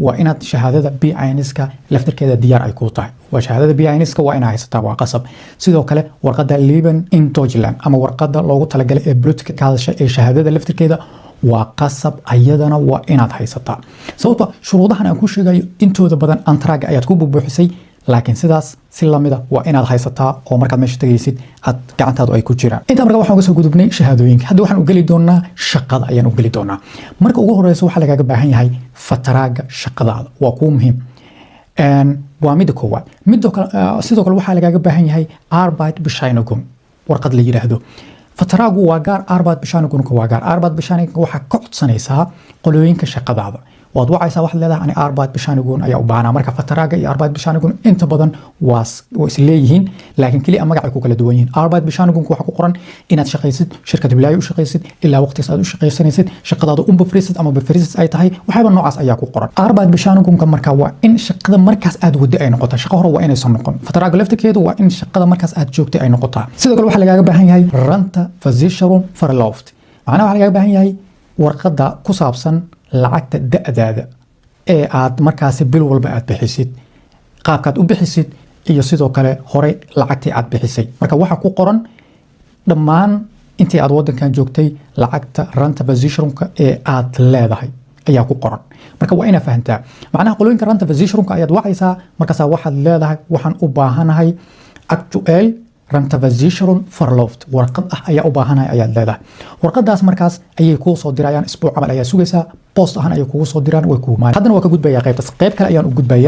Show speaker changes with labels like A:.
A: وإن شهادة بي عينسك لفتر كذا ديار أي كوطاي وشهادة بي عينسك وإن عيستا وقصب سيدو كله ورقة ليبن إن توجلان أما ورقة لوغو تلقى بلوتك كذا شهادة لفتر كذا وقصب أيضنا وإن عيستا سوطة شروطها أنا أكون شيء إنتو ذا بدن أنتراج أيات كوب بحسي لكن سداس سلامده وإن هيستا oo markaad meesha tagaysid aad gacantaadu ay ku jiraan inta markaa waxaan uga soo gudubnay shahaadooyinka hadda waxaan u gali doonaa shaqada ayaan u gali doonaa marka ugu horeysa waxa laga baahan yahay fataraaga shaqadaada waa ku muhiim waa mid koowaad mid sidoo kale waxa laga baahan yahay Arbeitsbescheinigung warqad la yiraahdo fataraagu waa gaar Arbeitsbescheinigung waa gaar Arbeitsbescheinigung waxa ka codsanaysaa qolooyinka shaqadaada waad wacaysaa wax leedahay ani Arbeitsbescheinigung ayaa u baahnaa marka fataraaga iyo Arbeitsbescheinigung inta badan waa isleeyihiin laakiin kaliya magac ay ku kala duwan yihiin Arbeitsbescheinigung waxa ku qoran inaad shaqaysid shirkad bilaayo u shaqaysid ilaa waqtigaas aad u shaqaysanaysid shaqadaadu unbefrisid ama befrisid ay tahay waxba noocaas ayaa ku qoran Arbeitsbescheinigung marka waa in shaqada markaas aad wadi ay noqoto shaqo hore waa inaysan noqon fataraaga lafteedu waa in shaqada markaas aad joogtay ay noqotaa sidoo kale waxa laga baahan yahay Renteversicherung Verlauf macnaha waxa laga baahan yahay warqada ku saabsan lacagta da'daada ee aad markaas bil walba aad bixisid qaabkaad u bixisid iyo sidoo kale hore lacagtii aad bixisay marka waxa ku qoran dhammaan intii aad wadankan joogtay lacagta Renteversicherung ee aad leedahay ayaa ku qoran marka waa inaad fahantaa macnaha qolooyinka Renteversicherung ayaad wacaysaa markaas waxaad leedahay waxaan u baahanahay actual Renteversicherung Verlauf warqad ayaa u baahanahay ayaad leedahay warqadaas markaas ayay ku soo dirayaan isbuuc amal ayaa sugaysaa post ahaan ayay kugu soo diraan way ku imaan haddana waa ka gudbayaa qayb kale ayaan u gudbayaa